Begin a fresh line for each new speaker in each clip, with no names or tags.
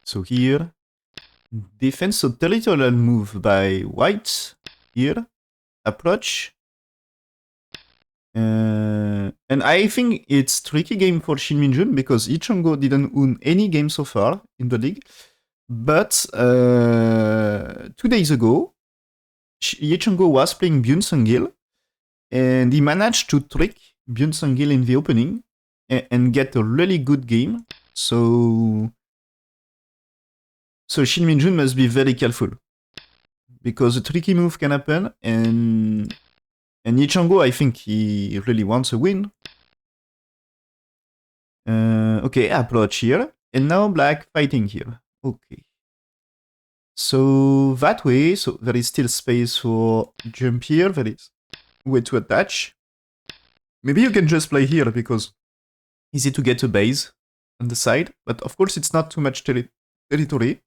So here, defense, so territorial move by white. Here, approach. And I think it's tricky game for Shin Minjun because Changho didn't win any game so far in the league. But 2 days ago, Changho was playing Byun Sung-gil, and he managed to trick Byun Sung-gil in the opening and get a really good game. So Shin Minjun must be very careful because a tricky move can happen, and Changho, I think he really wants a win. Okay, approach here, and now black fighting here. Okay. So that way, so there is still space for jump here, there is way to attach. Maybe you can just play here because easy to get a base on the side, but of course it's not too much territory.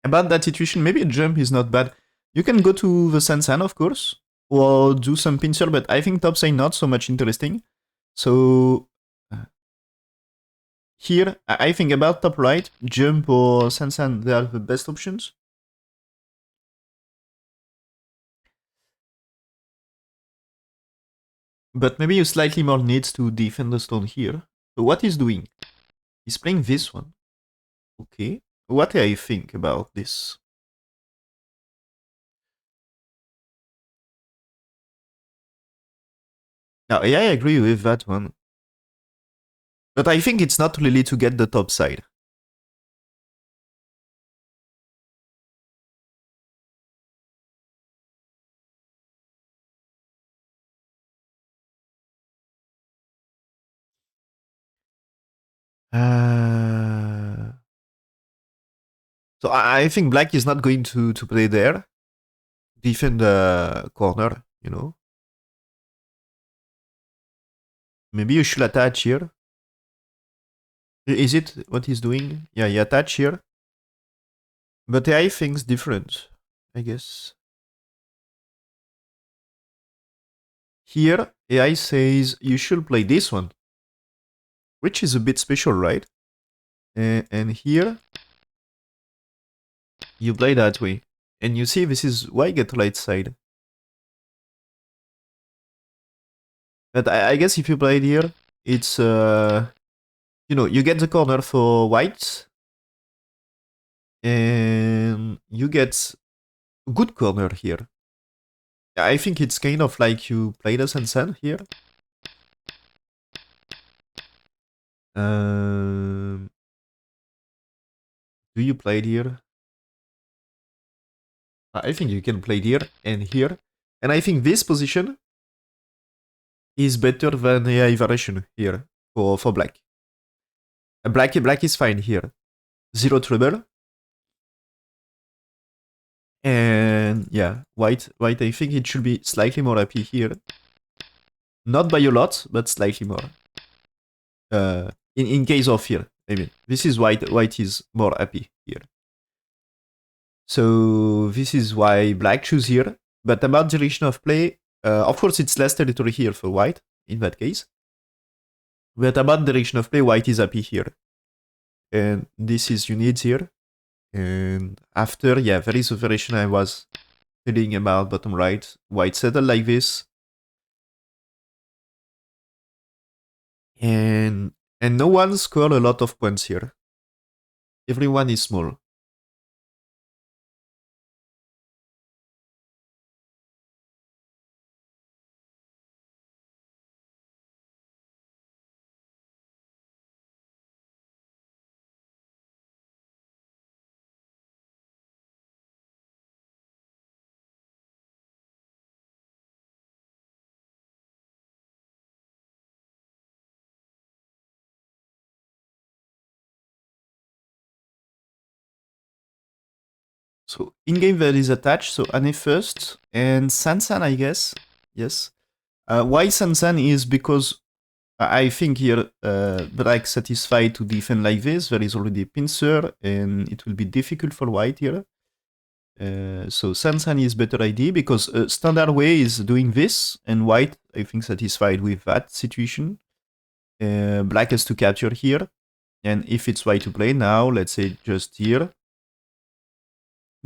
About that situation, maybe a jump is not bad. You can go to the Sansan, of course, or do some pincer, but I think topside not so much interesting. So here, I think about top right, jump or Sansan, they are the best options. But maybe you slightly more needs to defend the stone here. So what he's doing? He's playing this one. Okay. What do I think about this? Now, yeah, I agree with that one. But I think it's not really to get the top side. So I think black is not going to play there. Defend the corner, you know. Maybe you should attach here. Is it what he's doing? Yeah, he attach here. But AI thinks different, I guess. Here, AI says you should play this one, which is a bit special, right? And here, you play that way. And you see, this is why I get right side. But I guess if you play it here, it's, you know, you get the corner for white. And you get a good corner here. I think it's kind of like you play the Sansan here. Do you play it here? I think you can play it here and here. And I think this position is better than AI variation here for black. Black is fine here. Zero trouble. And yeah, white, I think it should be slightly more happy here. Not by a lot, but slightly more. In case of here, I mean, this is white is more happy here. So this is why black choose here. But about direction of play, of course it's less territory here for white, in that case. But about direction of play, white is happy here. And this is you need here. And after, yeah, there is a variation I was telling about bottom right. White settle like this. And no one scored a lot of points here. Everyone is small. So in-game there is attached, so Anne first, and Sansan, I guess. Yes. Why Sansan is because I think here black satisfied to defend like this. There is already a pincer, and it will be difficult for white here. So Sansan is better idea because standard way is doing this, and white, I think, satisfied with that situation. Black has to capture here. And if it's white to play now, let's say just here.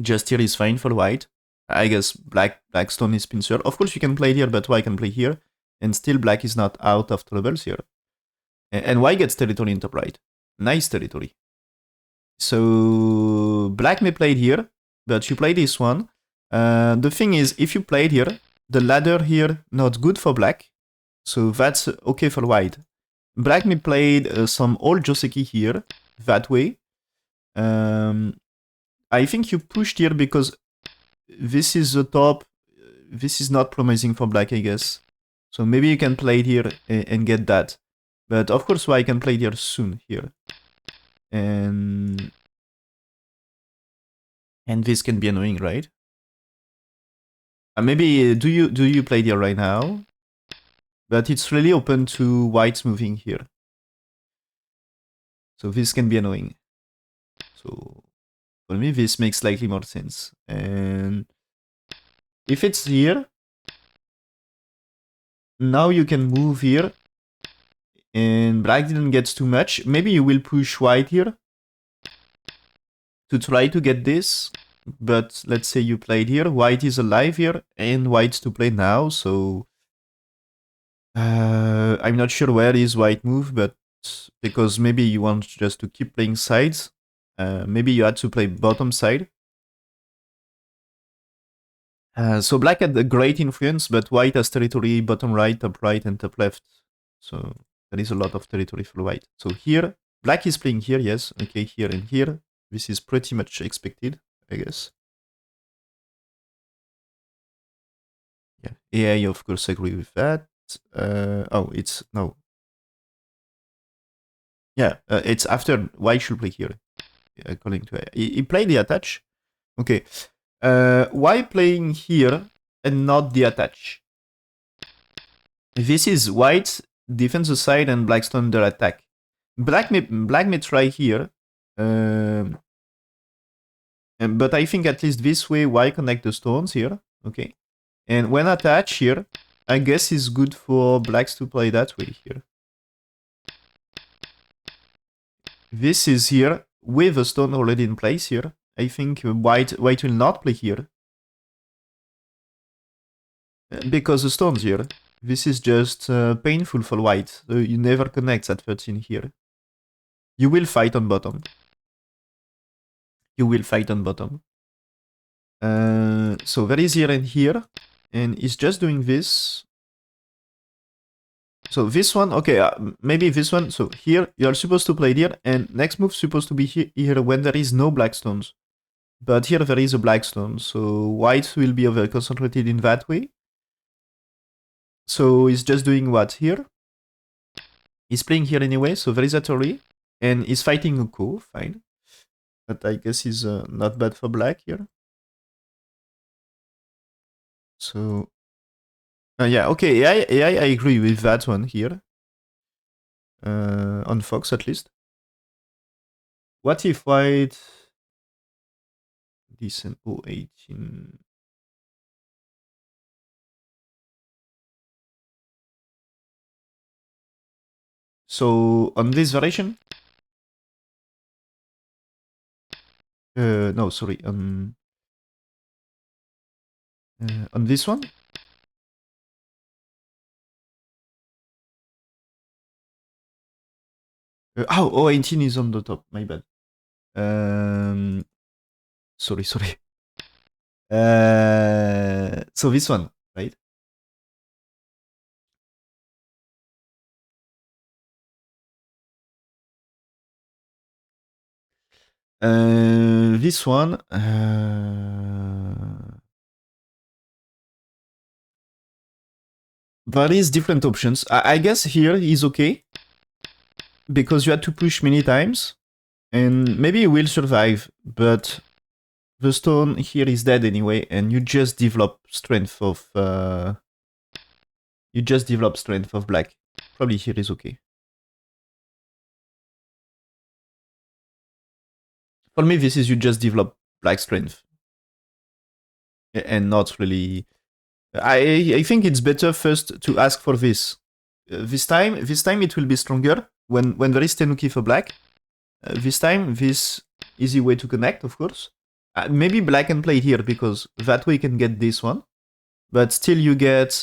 Just here is fine for white. I guess black stone is pincer. Of course you can play here, but white can play here. And still black is not out of troubles here. And white gets territory in top right. Nice territory. So black may play here, but you play this one. The thing is, if you played here, the ladder here not good for black. So that's okay for white. Black may played some old Joseki here, that way. I think you pushed here because this is the top. This is not promising for black, I guess. So maybe you can play it here and get that. But of course, white can play it here soon here. And this can be annoying, right? Maybe do you play here right now? But it's really open to whites moving here. So this can be annoying. So for me, this makes slightly more sense. And if it's here, now you can move here. And black didn't get too much. Maybe you will push white here to try to get this. But let's say you played here. White is alive here. And white's to play now. So I'm not sure where is white move. But because maybe you want just to keep playing sides. Maybe you had to play bottom side. So black had a great influence, but white has territory bottom right, top right, and top left. So there is a lot of territory for white. So here, black is playing here, yes. Okay, here and here. This is pretty much expected, I guess. Yeah, AI, of course, agree with that. Oh, it's, no. Yeah, it's after white should play here, according to AI. He played the attach. Okay. Why playing here and not the attach? This is white defense side and black stone their attack. Black may try here. But I think at least this way white connect the stones here. Okay. And when attach here, I guess it's good for blacks to play that way here. This is here with a stone already in place here. I think white will not play here. Because the stone's here. This is just painful for white. So you never connect at 13 here. You will fight on bottom. You will fight on bottom. So there is here and here. And it's just doing this. So this one, okay, maybe this one. So here, you're supposed to play here. And next move supposed to be here when there is no black stones. But here there is a black stone. So white will be over concentrated in that way. So he's just doing what here? He's playing here anyway, so there is a Tori. And he's fighting Uko, fine. But I guess he's not bad for black here. So... yeah, okay, AI, I agree with that one here. On Fox, at least. What if white... Decent 018... So, on this variation... no, sorry, on this one? Oh, 018 is on the top, my bad. Sorry. So this one, right? This one. There is different options. I guess here is okay. Because you had to push many times. And maybe you will survive. But the stone here is dead anyway. And you just develop strength of... black. Probably here is okay. For me, this is you just develop black strength. And not really... I think it's better first to ask for this. This time it will be stronger when there is Tenuki for black. this time, this easy way to connect, of course. Maybe black can play here because that way you can get this one. But still you get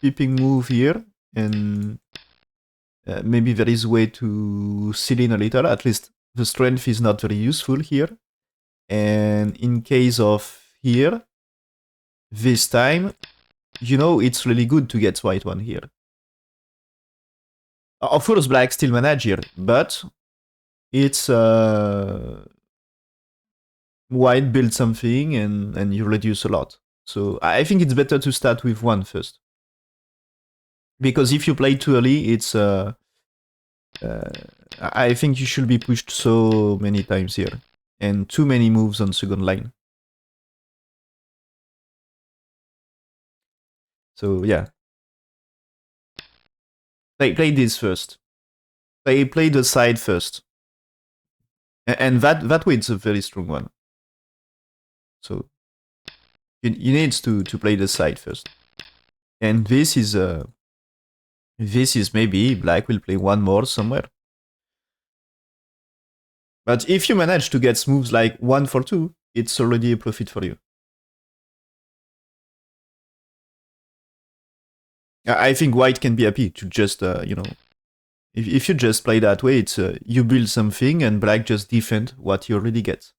peeping move here, and maybe there is a way to seal in a little. At least the strength is not very useful here. And in case of here, this time, you know, it's really good to get white one here. Of course, black still manage here, but it's white build something and you reduce a lot. So I think it's better to start with one first. Because if you play too early, it's I think you should be pushed so many times here. And too many moves on second line. So yeah. Play this first. Play the side first. And that way it's a very strong one. So you need to play the side first. And this is maybe black will play one more somewhere. But if you manage to get moves like 1 for 2, it's already a profit for you. I think white can be happy to just, you know, if you just play that way, it's you build something and black just defend what you already get.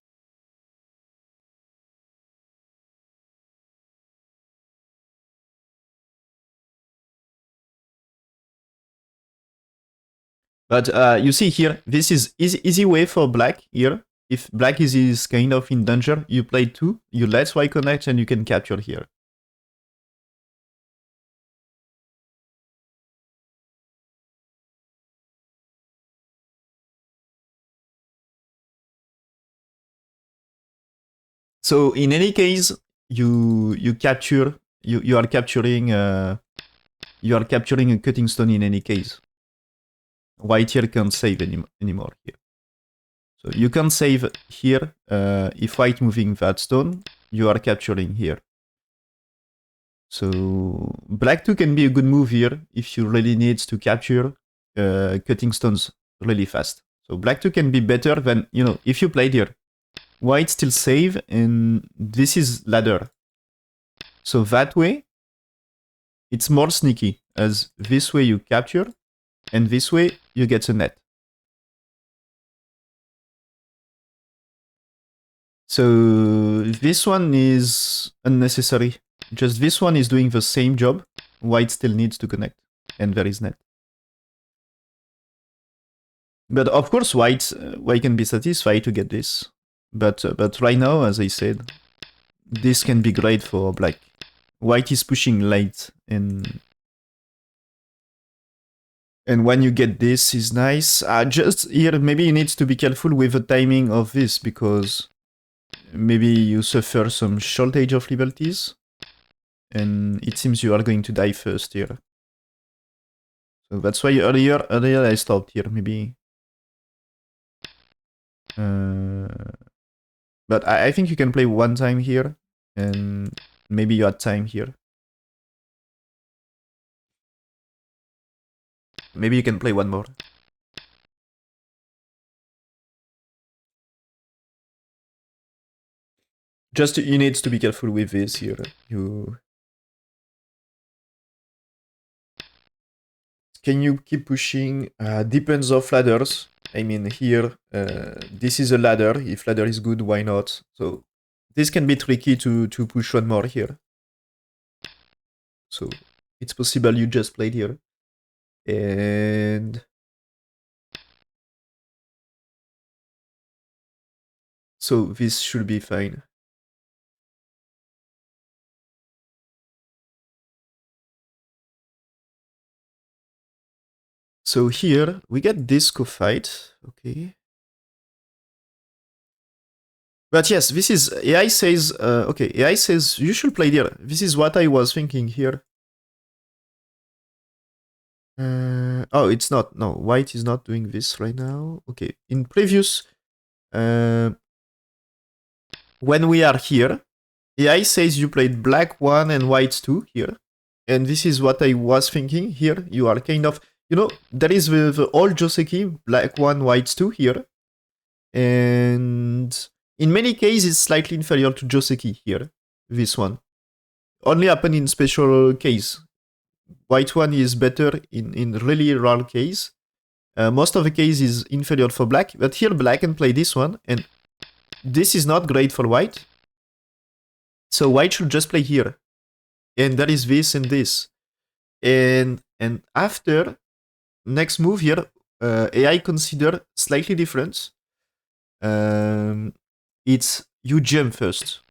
But you see here, this is easy way for black here. If black is kind of in danger, you play 2, you let white connect, and you can capture here. So in any case, you capture you are capturing a cutting stone in any case. White here can't save anymore here. So you can save here. If white moving that stone, you are capturing here. So black 2 can be a good move here if you really need to capture cutting stones really fast. So black 2 can be better than, you know, if you played here. White still save, and this is ladder. So that way, it's more sneaky, as this way you capture, and this way you get a net. So this one is unnecessary. Just this one is doing the same job. White still needs to connect, and there is net. But of course, white can be satisfied to get this. But right now, as I said, this can be great for black. White is pushing late, and when you get this is nice. Just here, maybe you need to be careful with the timing of this, because maybe you suffer some shortage of liberties, and it seems you are going to die first here. So that's why earlier I stopped here, maybe. But I think you can play one time here, and maybe you had time here. Maybe you can play one more. Just you need to be careful with this here. Can you keep pushing? Depends of ladders. I mean, here, this is a ladder. If ladder is good, why not? So this can be tricky to push one more here. So it's possible you just played here. And so this should be fine. So here, we get this co-fight. Okay. But yes, this is, AI says, okay, AI says you should play there. This is what I was thinking here. Oh, it's not. No, white is not doing this right now. Okay, in previous, when we are here, AI says you played black 1 and white 2 here. And this is what I was thinking here. You are kind of, you know, there is the old Joseki, black 1, white 2 here. And in many cases, it's slightly inferior to Joseki here, this one. Only happen in special case. White one is better in really rare case. Most of the case is inferior for black, but here black can play this one, and this is not great for white. So white should just play here. And there is this and this. And after, next move here, AI consider slightly different. It's you jump first.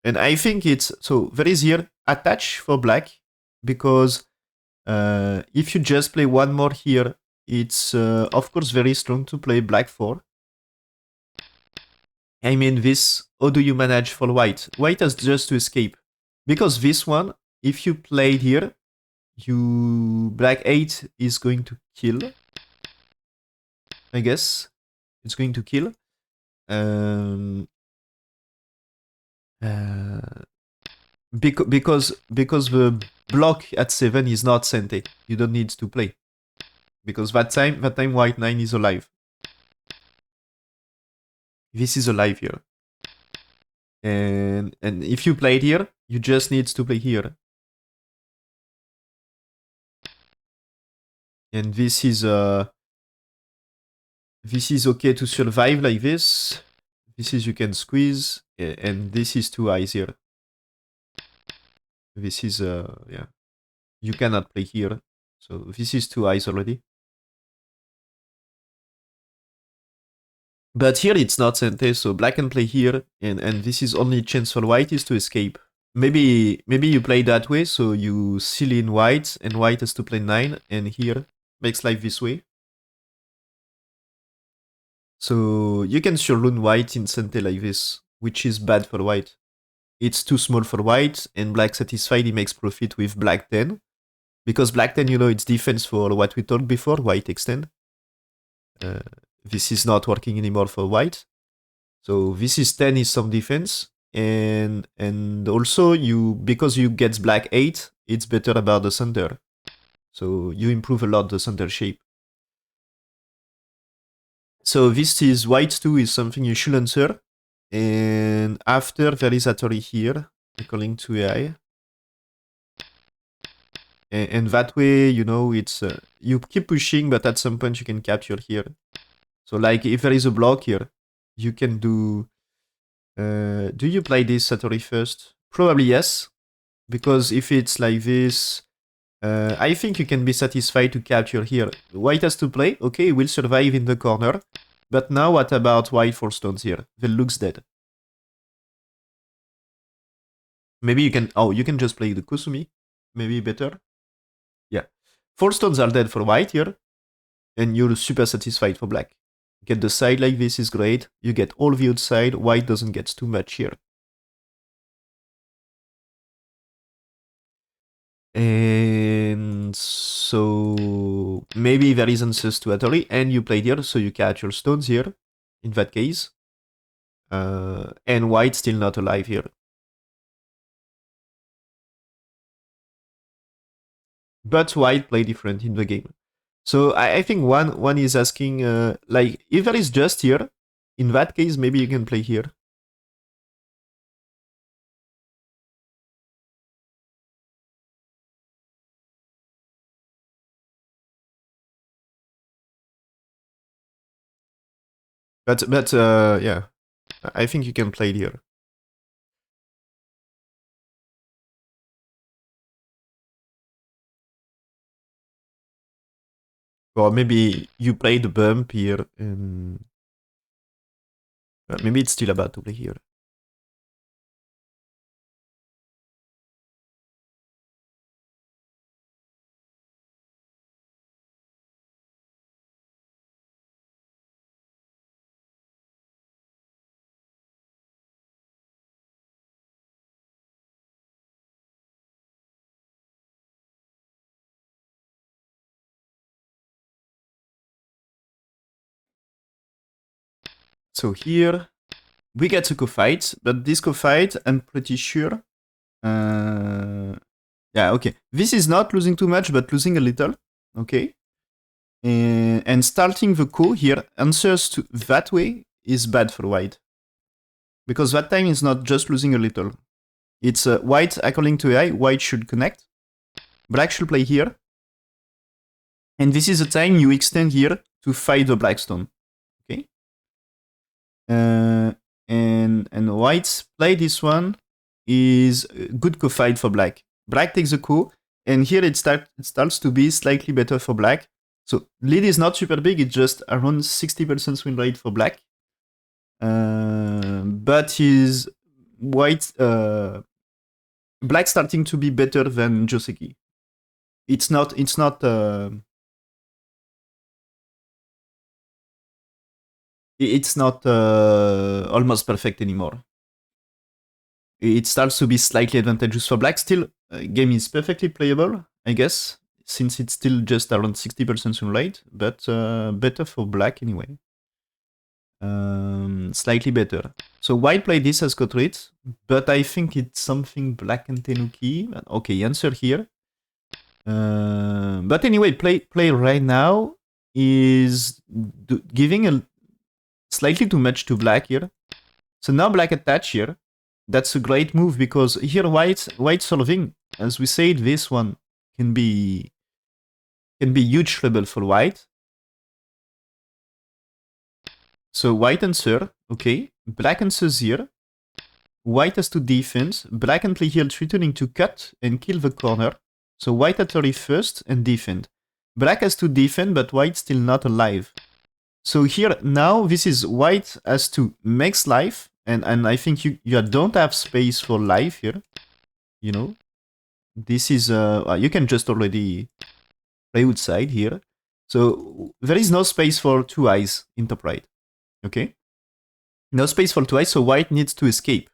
And I think it's, so there is here attach for black, because if you just play one more here, it's of course very strong to play black 4. I mean this, how do you manage for white? White has just to escape. Because this one, if you play here, you black 8 is going to kill. I guess. It's going to kill. Because the block at 7 is not Sente. You don't need to play. Because that time white 9 is alive. This is alive here. And if you play it here, you just need to play here. And this is okay to survive like this. This is you can squeeze, and this is 2 eyes here. This is yeah. You cannot play here. So this is 2 eyes already. But here it's not Sente, so black can play here, and this is only chance for white is to escape. Maybe you play that way, so you seal in white, and white has to play 9, and here makes life this way. So you can Sherloon white in Sente like this, which is bad for white. It's too small for white, and black satisfied, he makes profit with black 10. Because black 10, you know, it's defense for what we talked before, white extend. This is not working anymore for white. So this is 10 is some defense. And also, because you get black 8, it's better about the center. So you improve a lot the center shape. So this is white 2 is something you should answer. And after, there is Hattori here, according to AI. And that way, you know, it's you keep pushing, but at some point you can capture here. So like if there is a block here, you can do... do you play this Hattori first? Probably yes. Because if it's like this, I think you can be satisfied to capture here. White has to play, okay, will survive in the corner. But now what about white 4 stones here? They looks dead. Maybe you can... Oh, you can just play the Kusumi. Maybe better. Yeah. 4 stones are dead for white here. And you're super satisfied for black. Get the side like this is great. You get all the outside. White doesn't get too much here. And so maybe there is answers to Hattori, and you played here, so you catch your stones here, in that case. And white still not alive here. But white play different in the game. So I think one is asking, like, if there is just here, in that case, maybe you can play here. But yeah, I think you can play it here. Or maybe you play the bump here, and maybe it's still about to play here. So here, we get to co-fight, but this co-fight, I'm pretty sure... yeah, okay. This is not losing too much, but losing a little. Okay. And starting the co here answers to that way is bad for white. Because that time is not just losing a little. It's white, according to AI, white should connect. Black should play here. And this is the time you extend here to fight the black stone. Okay? And white's play this one is good co-fight for black. Black takes the co, and here it starts to be slightly better for black. So lead is not super big, it's just around 60% win rate for black. But is white black starting to be better than Joseki. It's not almost perfect anymore. It starts to be slightly advantageous for black. Still, game is perfectly playable, I guess, since it's still just around 60% win rate, but better for black anyway. Slightly better. So white played this as Kotrit, but I think it's something black and Tenuki. Okay, answer here. But anyway, play right now is giving a slightly too much to black here. So now black attach here. That's a great move because here white solving, as we said, this one can be huge trouble for white. So white answer, okay. Black answers here. White has to defend. Black can play here threatening to cut and kill the corner. So white at 31st and defend. Black has to defend, but white still not alive. So here now this is white has to max life, and I think you don't have space for life here. You know, this is you can just already play outside here. So there is no space for two eyes in top right. Okay, no space for two eyes, so white needs to escape.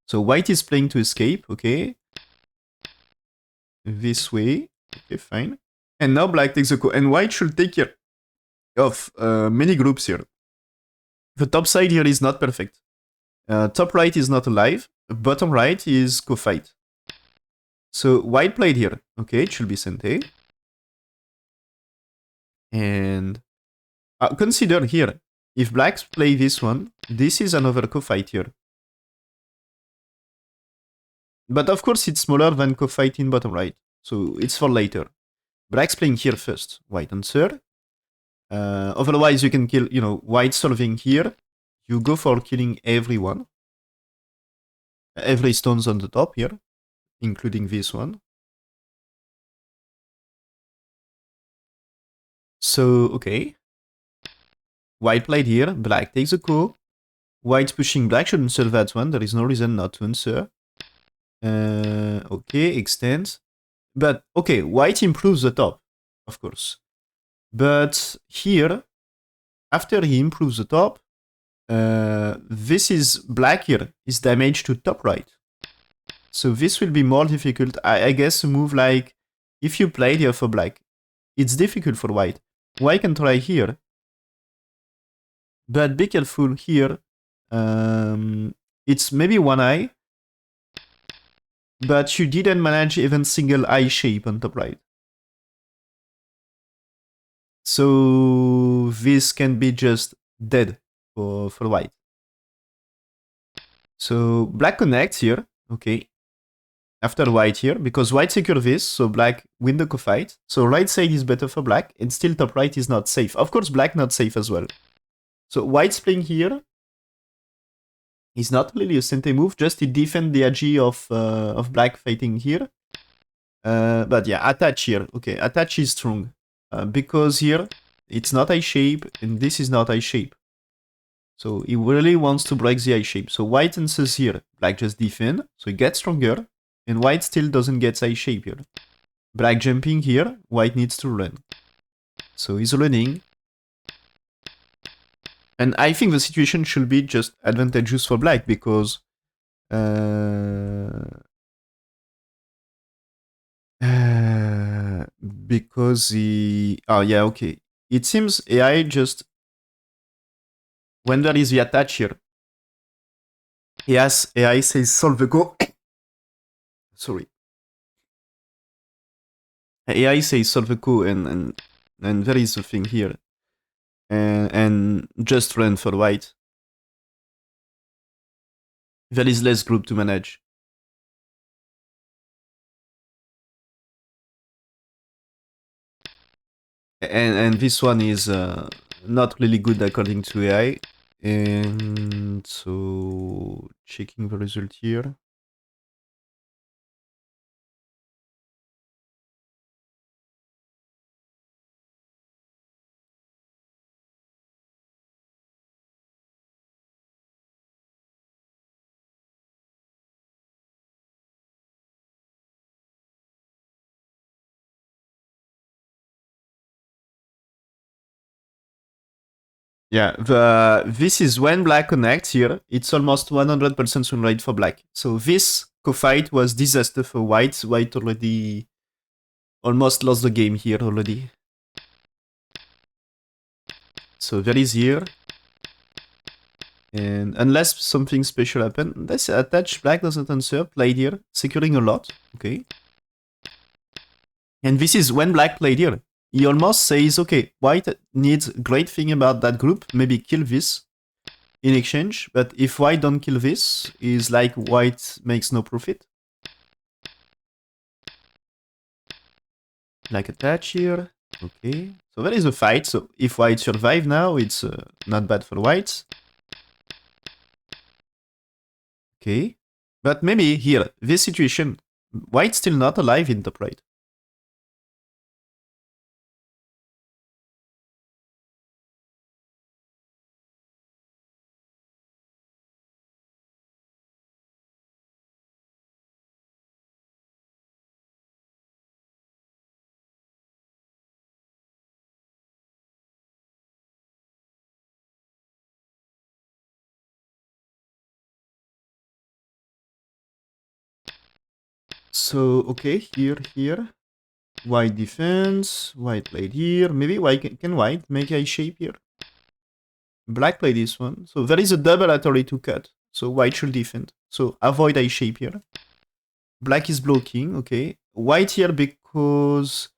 So white is playing to escape. Okay, this way. Okay, fine. And now black takes a co, and white should take care of many groups here. The top side here is not perfect. Top right is not alive. Bottom right is co-fight. So white played here. Okay, it should be Sente. And consider here, if blacks play this one, this is another co-fight here. But of course it's smaller than co-fight in bottom right. So it's for later. Black's playing here first. White answer. Otherwise you can kill, white solving here. You go for killing everyone. Every stone's on the top here, including this one. So, okay. White played here, black takes a co. White pushing black should answer that one, there is no reason not to answer. Okay, extends. But, okay, white improves the top, of course. But here, after he improves the top, this is black here, is damage to top right. So this will be more difficult. I guess a move like, if you played here for black, it's difficult for white. White can try here. But be careful here. It's maybe one eye. But you didn't manage even single eye shape on top right. So this can be just dead for white. So black connects here. Okay. After white here, because white secure this, so black win the co-fight. So right side is better for black, and still top right is not safe. Of course, black not safe as well. So white's playing here. It's not really a Sente move, just to defend the agi of black fighting here. But yeah, attach here. Okay, attach is strong. Because here, it's not eye shape, and this is not eye shape. So he really wants to break the eye shape. So white answers here. Black just defend, so he gets stronger. And white still doesn't get eye shape here. Black jumping here, white needs to run. So he's running. And I think the situation should be just advantageous for black because because he... Oh yeah, okay. It seems AI just... When there is the attach here, yes, AI says solve the go. Sorry. AI says solve the go and there is a thing here. And just run for white. There is less group to manage. And this one is not really good according to AI. And so checking the result here. Yeah, this is when black connects here. It's almost 100% win rate for black. So this co-fight was disaster for white. White already almost lost the game here already. So there is here. And unless something special happens, this attach black doesn't answer. Played here, securing a lot. Okay. And this is when black played here. He almost says, okay, white needs great thing about that group. Maybe kill this in exchange. But if white don't kill this, is like white makes no profit. Like attach here. Okay. So there is a fight. So if white survive now, it's not bad for white. Okay. But maybe here, this situation, white still not alive in top right. So, okay, here. White defense, white played here. Maybe white can white make a shape here. Black played this one. So there is a double authority to cut. So white should defend. So avoid a shape here. Black is blocking, okay. White here because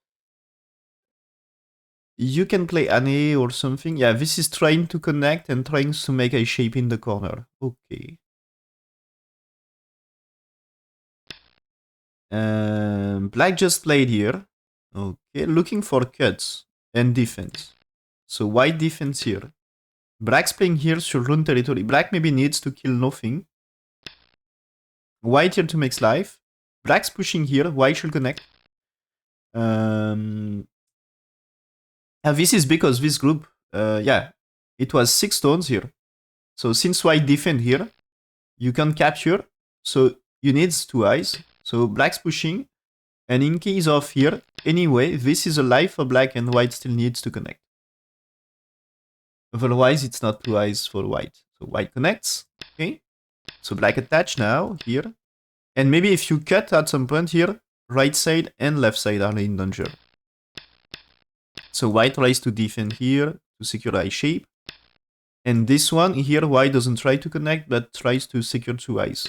you can play Ane or something. Yeah, this is trying to connect and trying to make a shape in the corner. Okay. Black just played here. Okay, looking for cuts and defense. So white defense here. Black's playing here should run territory. Black maybe needs to kill nothing. White here to make life. Black's pushing here. White should connect. And this is because this group, yeah, it was 6 stones here. So since white defend here, you can capture. So you need 2 eyes. So black's pushing. And in case of here, anyway, this is a life for black and white still needs to connect. Otherwise, it's not 2 eyes for white. So white connects. Okay. So black attach now here. And maybe if you cut at some point here, right side and left side are in danger. So white tries to defend here to secure eye shape. And this one here, white doesn't try to connect, but tries to secure 2 eyes.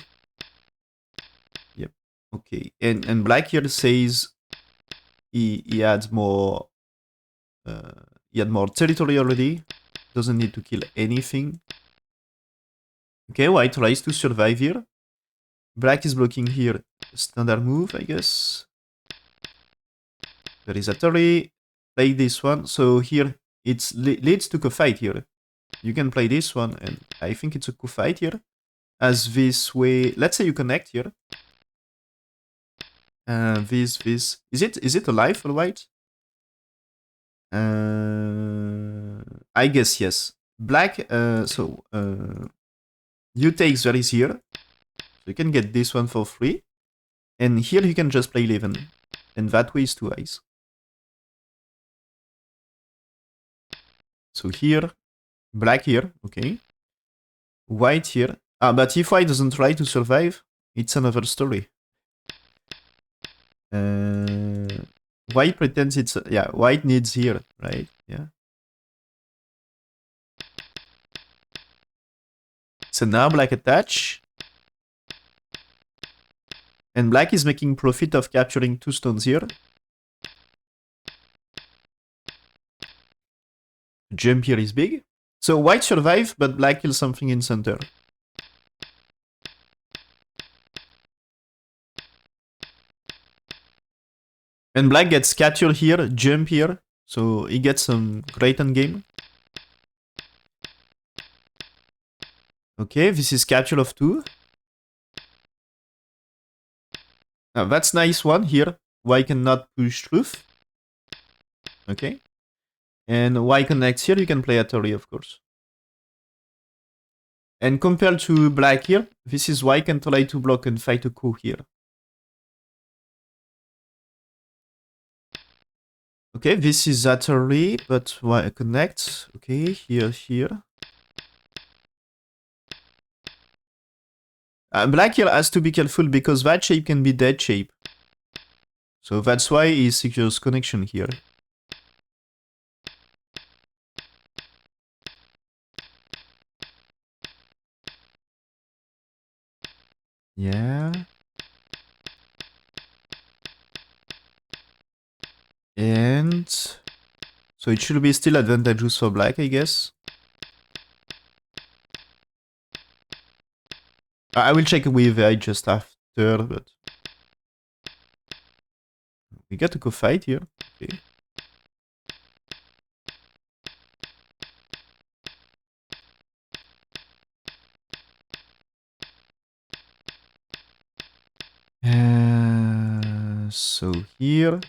Yep. Okay. And black here says he adds more. He had more territory already. Doesn't need to kill anything. Okay, white tries to survive here. Black is blocking here. Standard move, I guess. There is a Tori. Play this one. So here it leads to a fight here. You can play this one, and I think it's a cool fight here. As this way, let's say you connect here. This. Is it alive for white? I guess yes. Black. You take that is here. So you can get this one for free. And here you can just play 11. And that way is 2 eyes. So here, black here, okay. White here. But if white doesn't try to survive, it's another story. White pretends it's... yeah, white needs here, right? Yeah. So now black attach. And black is making profit of capturing 2 stones here. Jump here is big. So white survive, but black kills something in center. And black gets capture here, jump here. So he gets some great endgame. Okay, this is capture of 2. Now that's nice one here. White cannot push through. Okay. And white connects here, you can play Atari, of course. And compared to black here, this is white can try to block and fight a coup here. Okay, this is Atari, but white connects. Okay, here. Black here has to be careful because that shape can be dead shape. So that's why he secures connection here. Yeah. And so it should be still advantageous for black, I guess. I will check with I just after, but we got to go fight here. Okay. So here.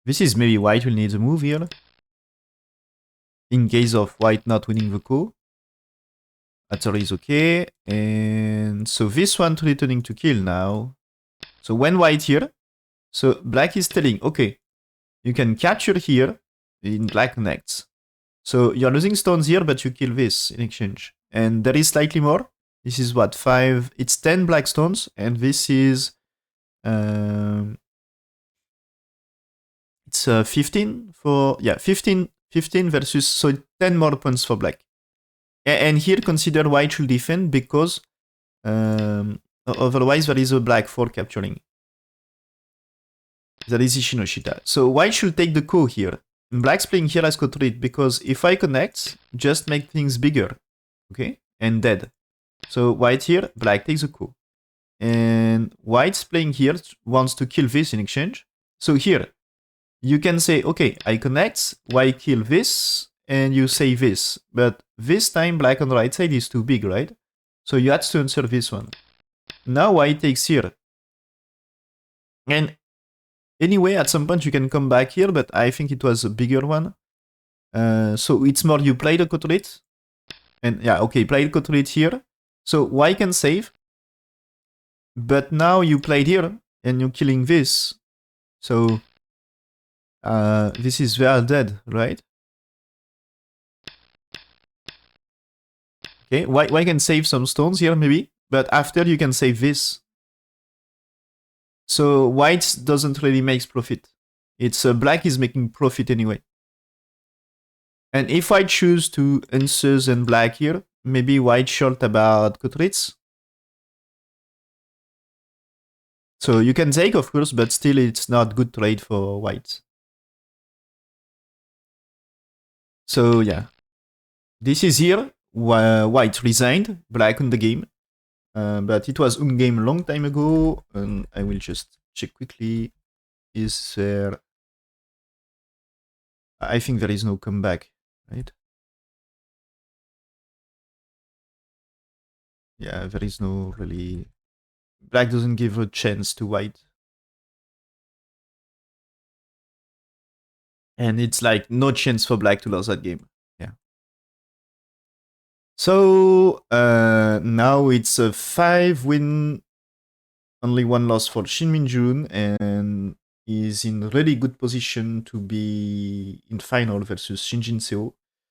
This is maybe white will need a move here. In case of white not winning the coup. Atari is okay. And so this one returning to kill now. So when white here. So black is telling, okay, you can capture here in black connects. So you're losing stones here, but you kill this in exchange. And there is slightly more. This is what, 5, it's 10 black stones. And this is, it's 15 for, yeah, 15 versus, so 10 more points for black. And here consider white should defend because otherwise there is a black for capturing. That is Ishinoshita. So white should take the coup here. Black's playing here as co-treat because if I connect, just make things bigger. Okay? And dead. So white here, black takes a coup. And white's playing here, wants to kill this in exchange. So here, you can say, okay, I connect, white kill this, and you say this. But this time, black on the right side is too big, right? So you had to answer this one. Now white takes here. And anyway, at some point you can come back here, but I think it was a bigger one. So it's more you play the co-treat. And yeah, okay, play the co-treat here. So white can save. But now you played here, and you're killing this. So this is very dead, right? Okay, white can save some stones here, maybe. But after you can save this. So white doesn't really make profit. It's black is making profit anyway. And if I choose to answer and black here, maybe white short about co-treats. So you can take, of course, but still it's not good trade for white. So yeah, this is here. White resigned, black on the game. But it was on game a long time ago, and I will just check quickly. Is there... I think there is no comeback, right? Yeah, there is no really... Black doesn't give a chance to white. And it's like no chance for black to lose that game. Yeah. So now it's a 5-win, only 1 loss for Shin Minjun, and is in really good position to be in final versus Shinjin Seo.